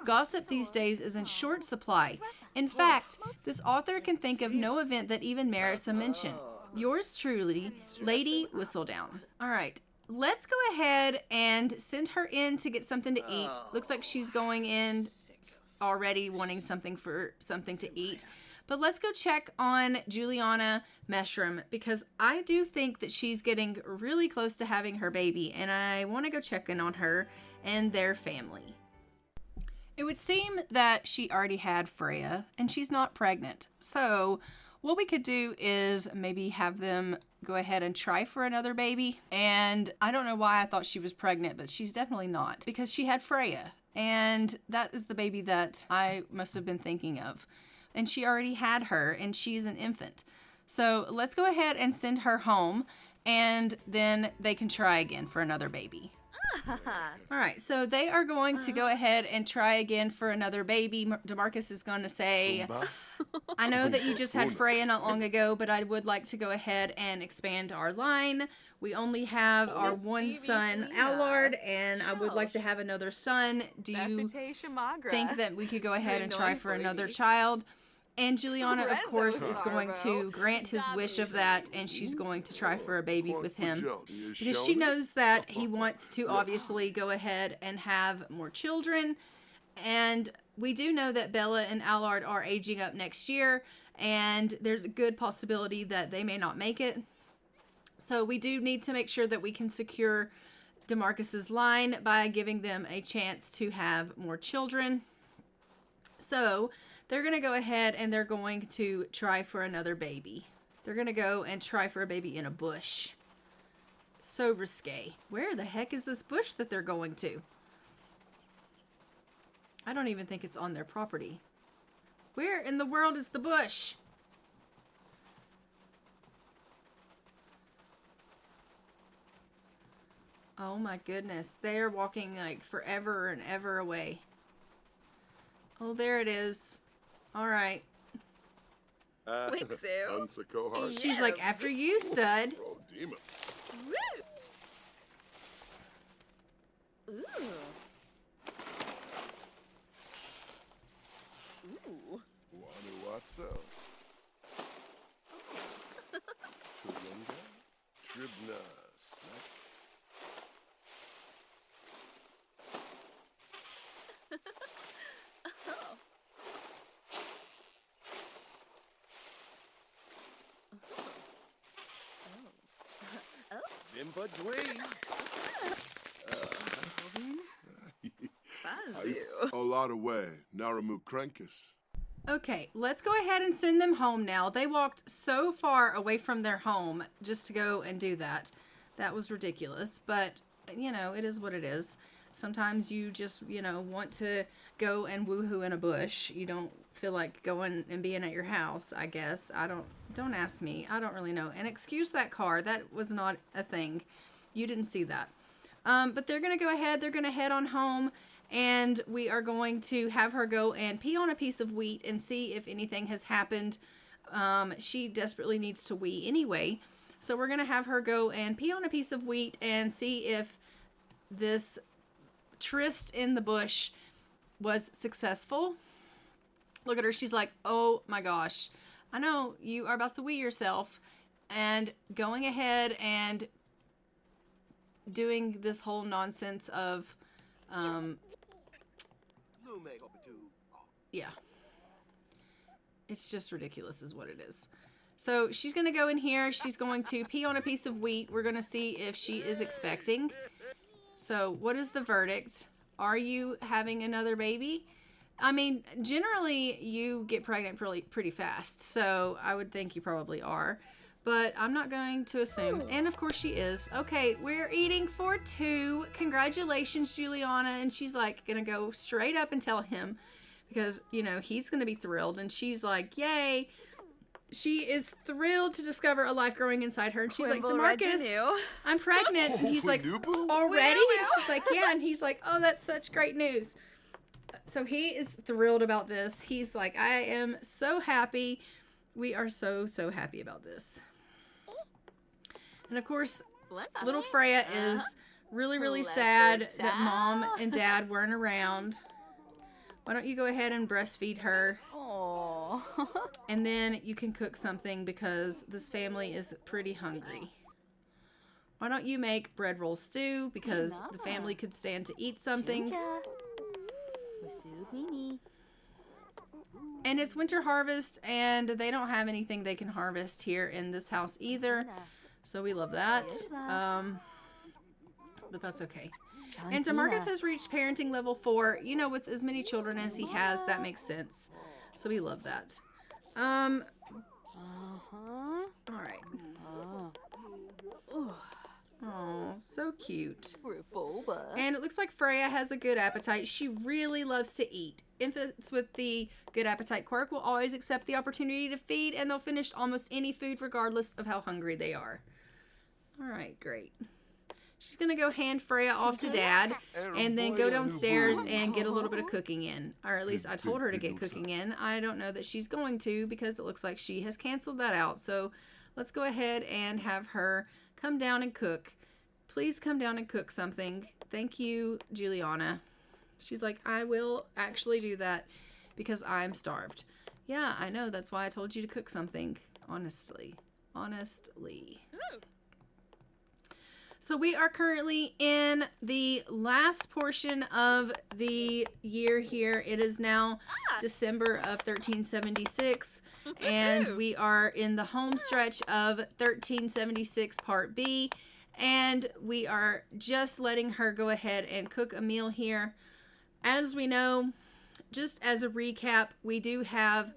Gossip these days is in short supply. In fact, this author can think of no event that even merits a mention. Yours truly, Lady Whistledown. All right. Let's go ahead and send her in to get something to eat. Looks like she's going in already wanting something to eat. But let's go check on Juliana Meshram because I do think that she's getting really close to having her baby, and I want to go check in on her and their family. It would seem that she already had Freya, and she's not pregnant. So what we could do is maybe have them go ahead and try for another baby. And I don't know why I thought she was pregnant, but she's definitely not because she had Freya. And that is the baby that I must have been thinking of. And she already had her, and she's an infant. So let's go ahead and send her home, and then they can try again for another baby. All right, so they are going to go ahead and try again for another baby. DeMarcus is going to say, I know that you just had Freya not long ago, but I would like to go ahead and expand our line. We only have our one son, Allard, and I would like to have another son. Do you think that we could go ahead and try for another child? And Juliana, of course, is going to grant his wish of that, and she's going to try for a baby with him. Because she knows that he wants to obviously go ahead and have more children. And we do know that Bella and Allard are aging up next year, and there's a good possibility that they may not make it. So we do need to make sure that we can secure DeMarcus's line by giving them a chance to have more children. So they're going to go ahead and they're going to try for another baby. They're going to go and try for a baby in a bush. So risque. Where the heck is this bush that they're going to? I don't even think it's on their property. Where in the world is the bush? Oh my goodness. They are walking like forever and ever away. Oh, there it is. All right. Quick, Sue. Unsako hard. She's like, after you, stud. Oh, demon. Woo. Ooh. Ooh. Wanu watso. Kuyenga. Tribna. Snack. Dimba dwee. Bazu. A lot away. Naramu Krankus. Okay, let's go ahead and send them home now. They walked so far away from their home just to go and do that. That was ridiculous, but, you know, it is what it is. Sometimes you just, you know, want to go and woohoo in a bush. You don't feel like going and being at your house, I guess. Don't ask me. I don't really know. And excuse that car. That was not a thing. You didn't see that. But they're going to go ahead. They're going to head on home. And we are going to have her go and pee on a piece of wheat and see if anything has happened. She desperately needs to wee anyway. So we're going to have her go and pee on a piece of wheat and see if this tryst in the bush was successful. Look at her. She's like, oh my gosh. I know you are about to wee yourself. And going ahead and doing this whole nonsense of... yeah. It's just ridiculous is what it is. So she's going to go in here. She's going to pee on a piece of wheat. We're going to see if she is expecting. So what is the verdict? Are you having another baby? I mean, generally you get pregnant pretty fast. So I would think you probably are. But I'm not going to assume. And of course she is. Okay, we're eating for 2. Congratulations, Juliana. And she's like going to go straight up and tell him. Because, you know, he's going to be thrilled. And she's like, yay. She is thrilled to discover a life growing inside her. And she's like, DeMarcus, I'm pregnant. And he's like, already? And she's like, yeah. And he's like, oh, that's such great news. So he is thrilled about this. He's like, I am so happy. We are so, so happy about this. And of course, little Freya is really, really sad that Mom and Dad weren't around. Why don't you go ahead and breastfeed her? Aww. And then you can cook something because this family is pretty hungry. Why don't you make bread roll stew because the family could stand to eat something. And it's winter harvest and they don't have anything they can harvest here in this house either. So we love that. But that's okay. And DeMarcus has reached parenting level 4. You know, with as many children as he has, that makes sense. So we love that. All right. Oh, so cute. And it looks like Freya has a good appetite. She really loves to eat. Infants with the good appetite quirk will always accept the opportunity to feed, and they'll finish almost any food regardless of how hungry they are. All right, great. She's going to go hand Freya off to Dad and then go downstairs and get a little bit of cooking in. Or at least I told her to get cooking in. I don't know that she's going to because it looks like she has canceled that out. So let's go ahead and have her come down and cook. Please come down and cook something. Thank you, Juliana. She's like, I will actually do that because I'm starved. Yeah, I know. That's why I told you to cook something. Honestly. So we are currently in the last portion of the year here. It is now December of 1376, and we are in the home stretch of 1376 Part B, and we are just letting her go ahead and cook a meal here. As we know, just as a recap, we do have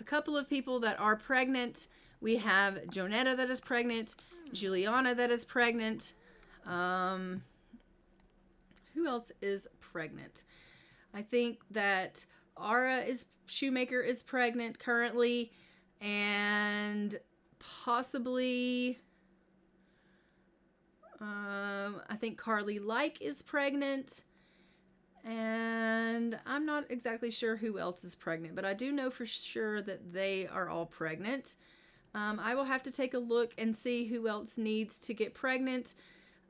a couple of people that are pregnant. We have Jonetta that is pregnant, Juliana that is pregnant. Who else is pregnant? I think that Shoemaker is pregnant currently, and possibly, I think Carly Like is pregnant, And I'm not exactly sure who else is pregnant, but I do know for sure that they are all pregnant. I will have to take a look and see who else needs to get pregnant.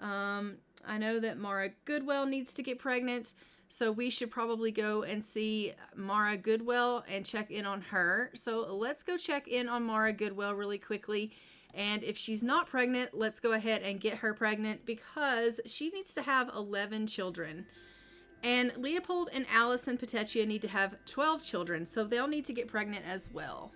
I know that Mara Goodwell needs to get pregnant, so we should probably go and see Mara Goodwell and check in on her. So let's go check in on Mara Goodwell really quickly. And if she's not pregnant, let's go ahead and get her pregnant because she needs to have 11 children. And Leopold and Allison Petechia need to have 12 children, so they'll need to get pregnant as well.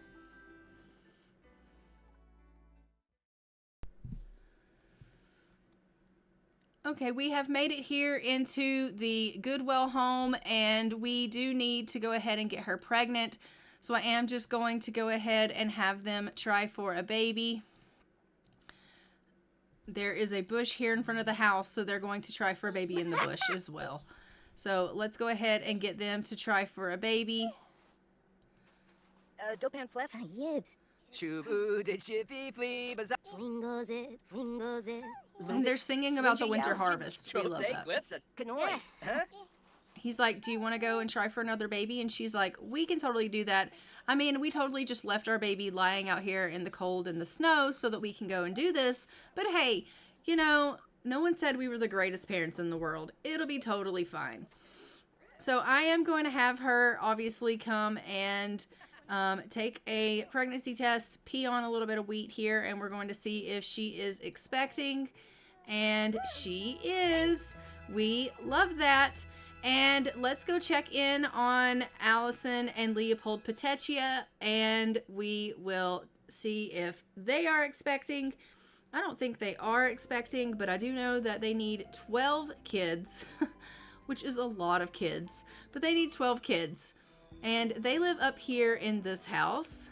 Okay, we have made it here into the Goodwell home, and we do need to go ahead and get her pregnant. So I am just going to go ahead and have them try for a baby. There is a bush here in front of the house, so they're going to try for a baby in the bush as well. So let's go ahead and get them to try for a baby. Dopan flip. Yibs. Shubu de chippy flea baza. Fling it, it. And they're singing about the winter harvest. We love that. Clips a canoe. Huh? He's like, do you want to go and try for another baby? And she's like, we can totally do that. I mean, we totally just left our baby lying out here in the cold and the snow so that we can go and do this. But hey, you know, no one said we were the greatest parents in the world. It'll be totally fine. So I am going to have her obviously come and take a pregnancy test, pee on a little bit of wheat here, and we're going to see if she is expecting. And she is. We love that. And let's go check in on Allison and Leopold Petechia, and we will see if they are expecting. I don't think they are expecting, but I do know that they need 12 kids, which is a lot of kids, but they need 12 kids. And they live up here in this house.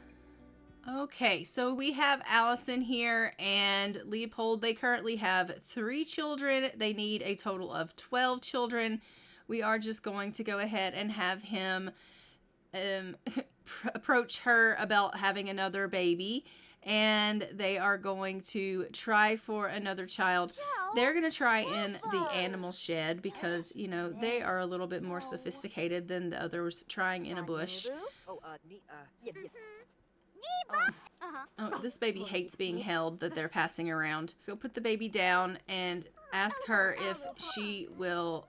Okay, so we have Allison here and Leopold. They currently have 3 children. They need a total of 12 children. We are just going to go ahead and have him approach her about having another baby. And they are going to try for another child. They're going to try in the animal shed because, you know, they are a little bit more sophisticated than the others trying in a bush. Oh, this baby hates being held that they're passing around. Go put the baby down and ask her if she will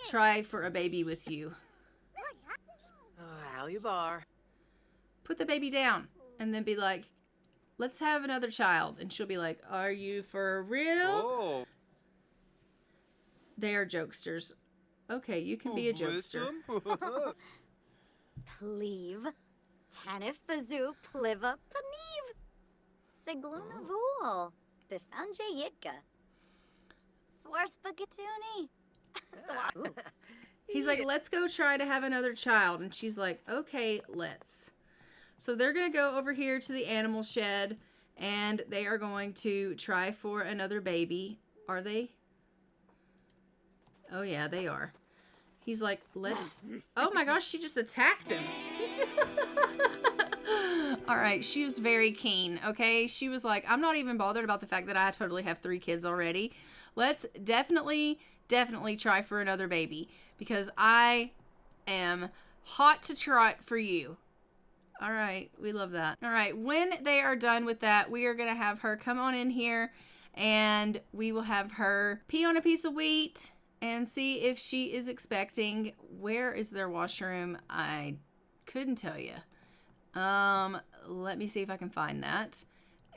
try for a baby with you. How you bar? Put the baby down and then be like, let's have another child. And she'll be like, are you for real? Oh. They are jokesters. Okay, you can be a jokester. Pleve. Tanif fazoo pliva paniv. Sigluna vool. Bifanje yitka. Swarspagatoony. He's like, let's go try to have another child. And she's like, okay, let's. So they're going to go over here to the animal shed and they are going to try for another baby. Are they? Oh, yeah, they are. He's like, let's... Oh, my gosh, she just attacked him. All right, she was very keen, okay? She was like, I'm not even bothered about the fact that I totally have 3 kids already. Let's definitely try for another baby because I am hot to trot for you. All right, we love that. All right, when they are done with that, we are going to have her come on in here and we will have her pee on a piece of wheat and see if she is expecting. Where is their washroom? I couldn't tell you. Let me see if I can find that.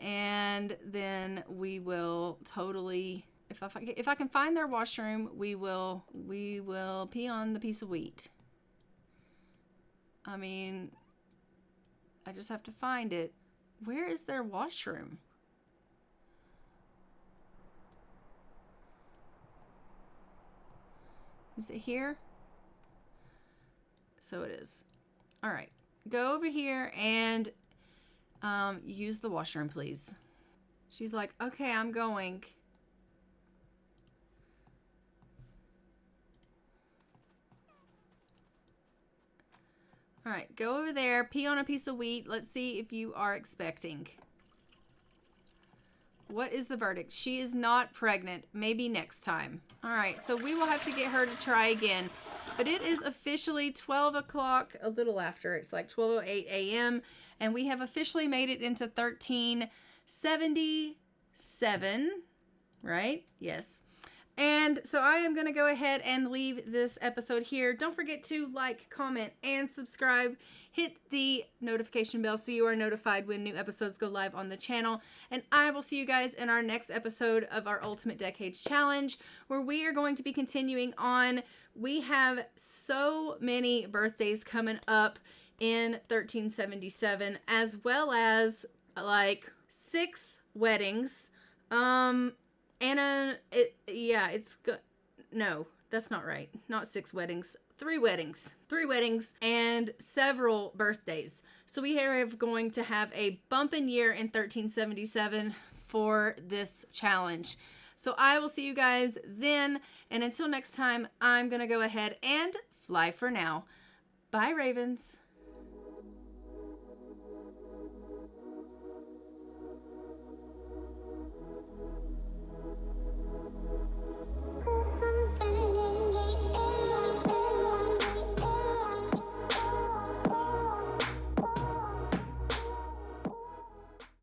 And then we will totally, if I can find their washroom, we will pee on the piece of wheat. I mean, I just have to find it. Where is their washroom? Is it here? So it is. All right. Go over here and use the washroom, please. She's like, okay, I'm going. All right, go over there, pee on a piece of wheat. Let's see if you are expecting. What is the verdict? She is not pregnant. Maybe next time. All right, so we will have to get her to try again. But it is officially 12 o'clock, a little after. It's like 12:08 a.m. And we have officially made it into 1377, right? Yes. And so I am going to go ahead and leave this episode here. Don't forget to like, comment, and subscribe. Hit the notification bell so you are notified when new episodes go live on the channel. And I will see you guys in our next episode of our Ultimate Decades Challenge, where we are going to be continuing on. We have so many birthdays coming up in 1377, as well as like 6 weddings. No, that's not right. Not 6 weddings. 3 weddings. 3 weddings and several birthdays. So we are going to have a bumping year in 1377 for this challenge. So I will see you guys then. And until next time, I'm going to go ahead and fly for now. Bye, Ravens.